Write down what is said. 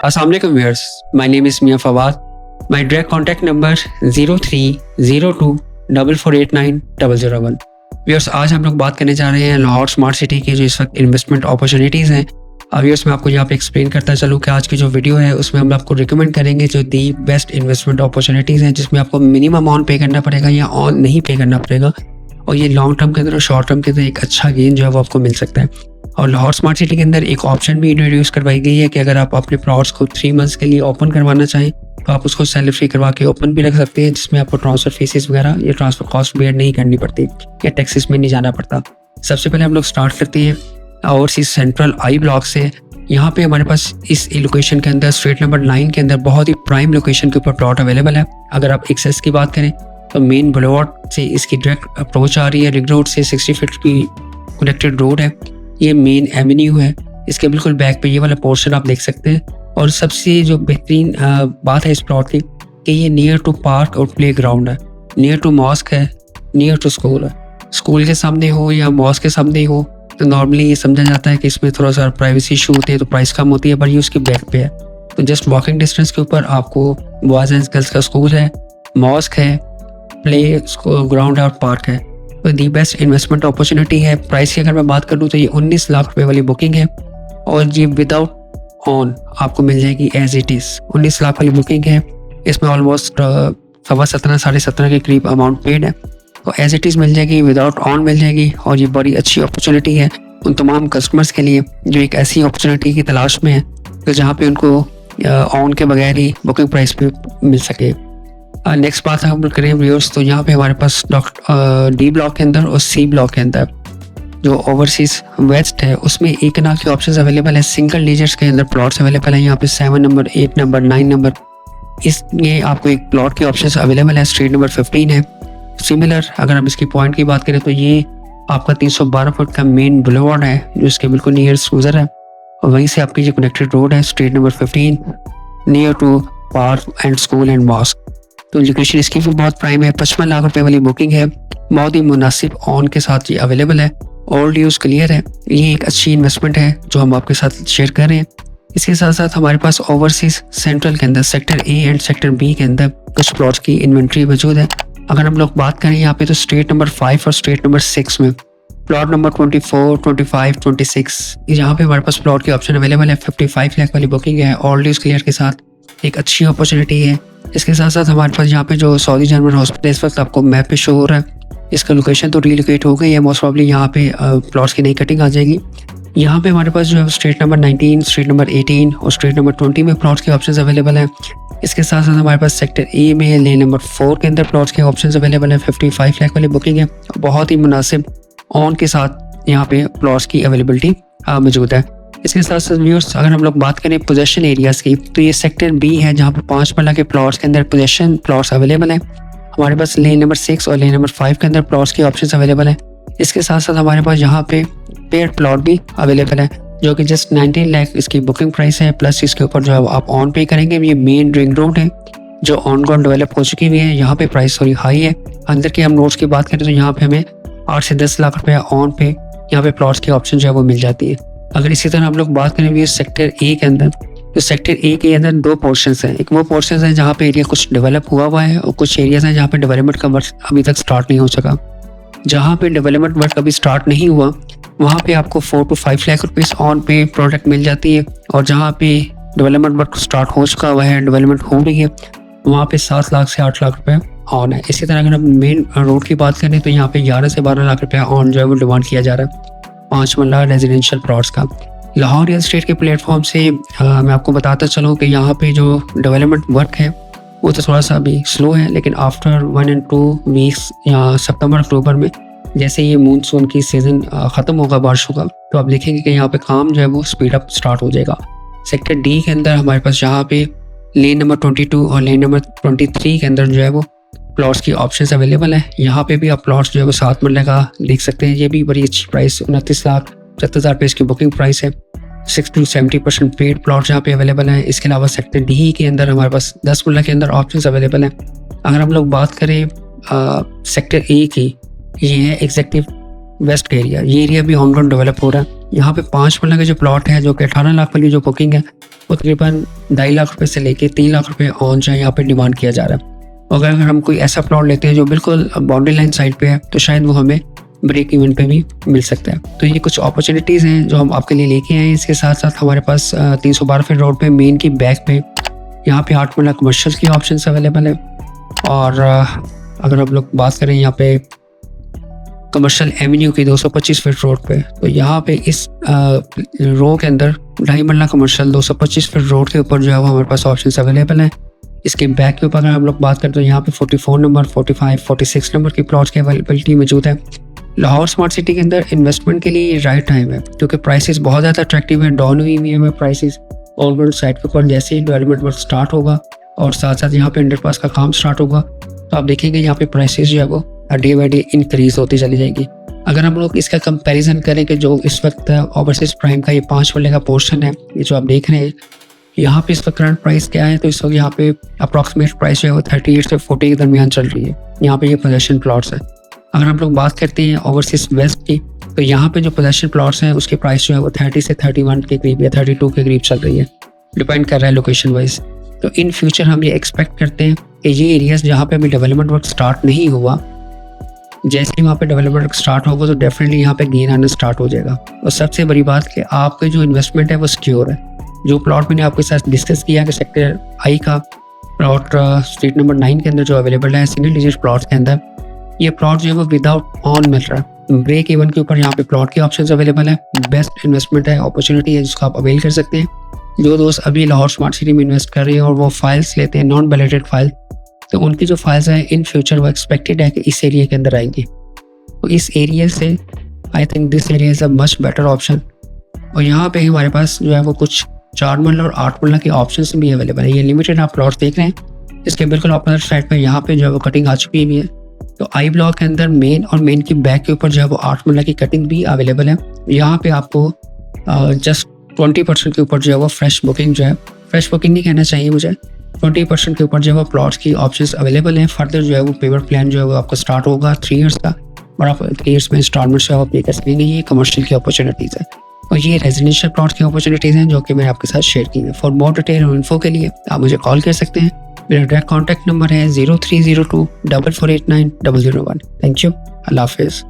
अस्सलाम वालेकुम viewers, my name is Mian Fawad. My direct contact number 0302448901। Viewers, आज हम लोग बात करने जा रहे हैं लाहौर स्मार्ट सिटी की जो इस वक्त इन्वेस्टमेंट अपॉर्चुनिटीज़ हैं। व्यूअर्स, मैं आपको यहाँ पे एक्सप्लेन करता चलूँ कि आज की जो वीडियो है उसमें हम आपको रिकमेंड करेंगे जो दी बेस्ट इन्वेस्टमेंट अपॉर्चुनिटीज़ हैं, जिसमें आपको मिनिमम अमाउंट पे करना पड़ेगा या ऑन नहीं पे करना पड़ेगा, और ये लॉन्ग टर्म के अंदर और शॉर्ट टर्म के अंदर एक अच्छा गेन जो है वो आपको मिल सकता है। और लाहौर स्मार्ट सिटी के अंदर एक ऑप्शन भी इंट्रोड्यूस करवाई गई है कि अगर आप अपने प्लॉट्स को 3 मंथ्स के लिए ओपन करवाना चाहें तो आप उसको सेल फ्री करवा के ओपन भी रख सकते हैं, जिसमें आपको ट्रांसफ़र फीसेस वगैरह या ट्रांसफ़र कॉस्ट बेयर नहीं करनी पड़ती या टैक्सेस में नहीं जाना पड़ता। सबसे पहले हम लोग स्टार्ट करते हैं ओवरसीज सेंट्रल आई ब्लॉक से। यहाँ पे हमारे पास इस लोकेशन के अंदर स्ट्रीट नंबर 9 के अंदर बहुत ही प्राइम लोकेशन के ऊपर प्लॉट अवेलेबल है। अगर आप एक्सेस की बात करें तो मेन बुलेवार्ड से इसकी डायरेक्ट अप्रोच आ रही है, रिंग रोड से 60 फीट की कनेक्टेड रोड है, ये मेन एवेन्यू है। इसके बिल्कुल बैक पे ये वाला पोर्शन आप देख सकते हैं। और सबसे जो बेहतरीन बात है इस प्लॉट की कि ये नियर टू पार्क और प्ले ग्राउंड है, नियर टू मॉस्क है, नियर टू स्कूल है। स्कूल के सामने हो या मॉस्क के सामने हो तो नॉर्मली ये समझा जाता है कि इसमें थोड़ा सा प्राइवेसी इशू होते हैं तो प्राइस कम होती है, पर ये उसकी बैक पे है। तो जस्ट वॉकिंग डिस्टेंस के ऊपर आपको बॉयज़ एंड गर्ल्स का स्कूल है, मॉस्क है, प्ले ग्राउंड है और पार्क है। तो दी बेस्ट इन्वेस्टमेंट अपॉर्चुनिटी है। प्राइस की अगर मैं बात करूँ तो ये 19 लाख रुपए वाली बुकिंग है और ये विदाउट ऑन आपको मिल जाएगी एज इट इज़। 19 लाख वाली बुकिंग है, इसमें ऑलमोस्ट 17.5 साढ़े 17 के करीब अमाउंट पेड है, तो एज इट इज़ मिल जाएगी, विदाउट ऑन मिल जाएगी। और ये बड़ी अच्छी अपॉर्चुनिटी है उन तमाम कस्टमर्स के लिए जो एक ऐसी अपॉर्चुनिटी की तलाश में है तो जहाँ पे उनको ऑन के बगैर ही बुकिंग प्राइस पे मिल सके। नेक्स्ट बात हम लोग करें व्यूअर्स, तो यहाँ पे हमारे पास डी ब्लॉक के अंदर और सी ब्लॉक के अंदर जो ओवरसीज वेस्ट है उसमें 1 कनाल के ऑप्शंस अवेलेबल है। सिंगल डिजिट्स के अंदर प्लॉट्स अवेलेबल है। यहाँ पे 7 नंबर, 8 नंबर, 9 नंबर, इसमें आपको एक प्लॉट के ऑप्शंस अवेलेबल है। स्ट्रीट नंबर 15 है। सिमिलर अगर हम इसकी पॉइंट की बात करें तो ये आपका 312 फुट का मेन बुलेवार्ड है जो इसके बिल्कुल नियरेस्ट गुजर है, और वहीं से आपकी जो कनेक्टेड रोड है street number 15 near to park and school and mosque. तो लोकेशन इसकी भी बहुत प्राइम है। 55 लाख रुपए वाली बुकिंग है, बहुत ही मुनासिब ऑन के साथ ये अवेलेबल है। ऑल ड्यूज क्लियर है। ये एक अच्छी इन्वेस्टमेंट है जो हम आपके साथ शेयर कर रहे हैं। इसके साथ साथ हमारे पास ओवरसीज सेंट्रल के अंदर sector A and sector B के अंदर कुछ प्लॉट्स की इन्वेंट्री मौजूद है। अगर हम लोग बात करें यहाँ पे तो स्ट्रीट नंबर 5 और स्ट्रीट नंबर 6 में प्लॉट नंबर 24, 25, 26 यहाँ पे हमारे पास प्लॉट की ऑप्शन अवेलेबल है। 55 लाख वाली बुकिंग है, ऑल ड्यूज क्लियर के साथ एक अच्छी अपॉर्चुनिटी है। इसके साथ साथ हमारे पास यहाँ पे जो सऊदी जनरल हॉस्पिटल इस वक्त आपको मैप पे शो हो रहा है, इसका लोकेशन तो रीलोकेट हो गई है, मोस्ट प्रॉब्ली यहाँ पे प्लॉट्स की नई कटिंग आ जाएगी। यहाँ पे हमारे पास जो है स्ट्रीट नंबर 19, स्ट्रीट नंबर 18 और स्ट्रीट नंबर 20 में प्लॉट्स के ऑप्शंस अवेलेबल हैं। इसके साथ साथ हमारे पास सेक्टर ए में लेन नंबर 4 के अंदर प्लॉट्स के ऑप्शंस अवेलेबल हैं। 55 लाख वाली बुकिंग है, बहुत ही मुनासिब ऑन के साथ यहाँ पे प्लॉट्स की अवेलेबिलिटी मौजूद है। इसके साथ साथ व्यूअर्स अगर हम लोग बात करें पोजेशन एरियाज़ की तो ये सेक्टर बी है जहाँ पे 5 मरला के प्लॉट्स के अंदर पोजेशन प्लॉट्स अवेलेबल हैं। हमारे पास लेन नंबर 6 और लेन नंबर 5 के अंदर प्लॉट्स के ऑप्शंस अवेलेबल हैं। इसके साथ साथ हमारे पास यहाँ पे पेड प्लॉट भी अवेलेबल है जो कि जस्ट 19 लाख इसकी बुकिंग प्राइस है, प्लस इसके ऊपर जो है आप ऑन पे करेंगे। ये मेन रिंग रोड है जो ऑन ग्राउंड डेवलप हो चुकी हुई है, यहाँ पे प्राइस थोड़ी हाई है। अंदर के हम नोट्स की बात करें तो यहाँ पे हमें 8 से 10 लाख रुपया ऑन पे यहाँ पे प्लॉट्स की ऑप्शन जो है वो मिल जाती है। अगर इसी तरह हम लोग बात करें भी सेक्टर ए के अंदर, तो सेक्टर ए के अंदर 2 पोर्शंस हैं। एक वो पोर्शंस है जहाँ पे एरिया कुछ डेवलप हुआ है और कुछ एरियाज हैं जहाँ पे डेवलपमेंट का वर्क अभी तक स्टार्ट नहीं हो सका। जहाँ पे डेवलपमेंट वर्क अभी स्टार्ट नहीं हुआ वहाँ पे आपको 4 to 5 लाख रुपीज़ ऑन पे प्रोडक्ट मिल जाती है, और जहाँ पे डेवलपमेंट वर्क स्टार्ट हो चुका हुआ है, डेवलपमेंट हो रही है, वहाँ पे 7 लाख से 8 लाख रुपये ऑन है। इसी तरह अगर हम मेन रोड की बात करें तो यहाँ पे 11 से 12 लाख रुपया ऑन जो है वो डिमांड किया जा रहा है 5 मरला रेजिडेंशियल प्लॉट्स का। लाहौर रियल एस्टेट के प्लेटफॉर्म से मैं आपको बताता चलूँ कि यहाँ पे जो डेवलपमेंट वर्क है वो तो थोड़ा सा अभी स्लो है, लेकिन आफ्टर 1 and 2 वीक्स या सितंबर अक्टूबर में जैसे ये मूनसून की सीज़न ख़त्म होगा बारिशों का, तो आप देखेंगे कि यहाँ पे काम जो है वो स्पीड अप स्टार्ट हो जाएगा। सेक्टर डी के अंदर हमारे पास यहाँ पे लेन नंबर 22 और लेन नंबर 23 के अंदर जो है वो प्लॉट्स की ऑप्शंस अवेलेबल है। यहाँ पे भी आप प्लॉट्स जो है वो 7 मरले का देख सकते हैं। ये भी बड़ी अच्छी प्राइस 29 लाख 70,000 रुपये इसकी बुकिंग प्राइस है। 60 to 70% पेड प्लॉट यहाँ पे अवेलेबल है। इसके अलावा सेक्टर डी के अंदर हमारे पास 10 मरला के अंदर ऑप्शंस अवेलेबल हैं। अगर हम लोग बात करें सेक्टर ए की, ये है एग्जेक्टिव वेस्ट का एरिया। ये एरिया भी ऑन ग्राउंड डेवलप हो रहा है। यहाँ पे 5 मरला का जो प्लॉट है जो कि 18 लाख वाली जो बुकिंग है वो तकरीबन 2.5 लाख रुपए से लेके 3 लाख रुपए ऑन जो है यहाँ पे डिमांड किया जा रहा है। अगर हम कोई ऐसा प्लॉट लेते हैं जो बिल्कुल बाउंड्री लाइन साइड पे है तो शायद वो हमें ब्रेक इवन पे भी मिल सकता है। तो ये कुछ अपॉर्चुनिटीज़ हैं जो हम आपके लिए लेके आए हैं। इसके साथ साथ हमारे पास 312 फीट रोड पे मेन की बैक पे यहाँ पे 8 मरला कमर्शियल की ऑप्शंस अवेलेबल है। और अगर हम लोग बात करें यहाँ पे कमर्शियल एवेन्यू की 225 फीट रोड पे, तो यहाँ पे इस रो के अंदर 2.5 मरला कमर्शियल 225 फीट रोड के ऊपर जो है वो हमारे पास ऑप्शंस अवेलेबल हैं। इसके बैक के ऊपर अगर हम लोग बात करें तो यहाँ पे 44 नंबर, 45, 46 नंबर की प्लॉट्स की अवेलेबिलिटी मौजूद है। लाहौर स्मार्ट सिटी के अंदर इन्वेस्टमेंट के लिए राइट टाइम है क्योंकि प्राइसेस बहुत ज़्यादा अट्रैक्टिव है, डाउन हुई हुई है प्राइसेस। ऑलरेडी साइड के ऊपर जैसे ही डेवलपमेंट वर्क स्टार्ट होगा और साथ साथ यहाँ पे अंडरपास का काम स्टार्ट होगा तो आप देखेंगे यहाँ पे प्राइसेस जो है वो डे बाई डे इंक्रीज होती चली जाएगी। अगर हम लोग इसका कंपैरिजन करें कि जो इस वक्त ओवरसीज प्राइम का ये 5 मरले का पोर्शन है, ये जो आप देख रहे हैं यहाँ पे इस वक्त करंट प्राइस क्या है, तो इस वक्त यहाँ पे अप्रॉक्सीमेट प्राइस जो है वो 38 से 40 के दरमियान चल रही है। यहाँ पे ये पोजेशन प्लॉट्स है। अगर हम लोग बात करते हैं ओवरसीज वेस्ट की, तो यहाँ पे जो पोजेशन प्लॉट्स हैं उसकी प्राइस जो है वो 30 से 31 के करीब या 32 के करीब चल रही है, डिपेंड कर रहा है लोकेशन वाइज। तो इन फ्यूचर हम ये एक्सपेक्ट करते हैं कि ये एरियाज जहाँ पे अभी डेवलपमेंट वर्क स्टार्ट नहीं हुआ, जैसे ही वहाँ पे डेवलपमेंट वर्क स्टार्ट होगा तो डेफिनेटली यहाँ पे गेन आना स्टार्ट हो जाएगा। और सबसे बड़ी बात कि आपके जो इन्वेस्टमेंट है वो सिक्योर है। जो प्लॉट मैंने आपके साथ डिस्कस किया कि सेक्टर आई का प्लॉट स्ट्रीट नंबर 9 के अंदर जो अवेलेबल है सिंगल डिजिट प्लॉट के अंदर, ये प्लॉट जो है वो विदाउट ऑन मिल रहा है। ब्रेक इवन के ऊपर यहाँ पे प्लॉट के ऑप्शंस अवेलेबल है। बेस्ट इन्वेस्टमेंट है, अपॉर्चुनिटी है जिसको आप अवेल कर सकते हैं। जो दोस्त अभी लाहौर स्मार्ट सिटी में इन्वेस्ट कर रहे हैं और वो फाइल्स लेते हैं नॉन बैलेटेड फाइल, तो उनकी जो फाइल्स हैं इन फ्यूचर वो एक्सपेक्टेड है कि इस एरिया के अंदर आएंगी। तो इस एरिया से I think this area is a much better option. और यहाँ पे हमारे पास जो है वो कुछ 4 मरला और 8 मरला के ऑप्शंस भी अवेलेबल है। ये लिमिटेड आप प्लॉट्स देख रहे हैं, इसके बिल्कुल अपोजिट साइड पे यहाँ पे जो है वो कटिंग आ चुकी हुई है। तो आई ब्लॉक के अंदर मेन और मेन की बैक के ऊपर जो है वो 8 मरला की कटिंग भी अवेलेबल है। यहाँ पे आपको जस्ट 20% के ऊपर जो है वो फ्रेश बुकिंग जो है, फ्रेश बुकिंग नहीं कहना चाहिए मुझे, 20% के ऊपर जो है वो प्लॉट्स की ऑप्शंस अवेलेबल हैं। फर्दर जो है वो पेमेंट प्लान जो है वो आपको स्टार्ट होगा 3 ईयर्स का, और आप 3 ईयर्स में इंस्टॉलमेंट से आप पे कर सकेंगे। ये कमर्शियल की अपॉर्चुनिटीज़ है और ये रेजिडेंशियल प्लॉट की अपॉर्चुनिटीज़ हैं जो कि मैंने आपके साथ शेयर की है। फॉर मोर डिटेल और इन्फो के लिए आप मुझे कॉल कर सकते हैं। मेरा डायरेक्ट कॉन्टैक्ट नंबर है 0302 4489 001। थैंक यू, अल्लाह हाफिज़।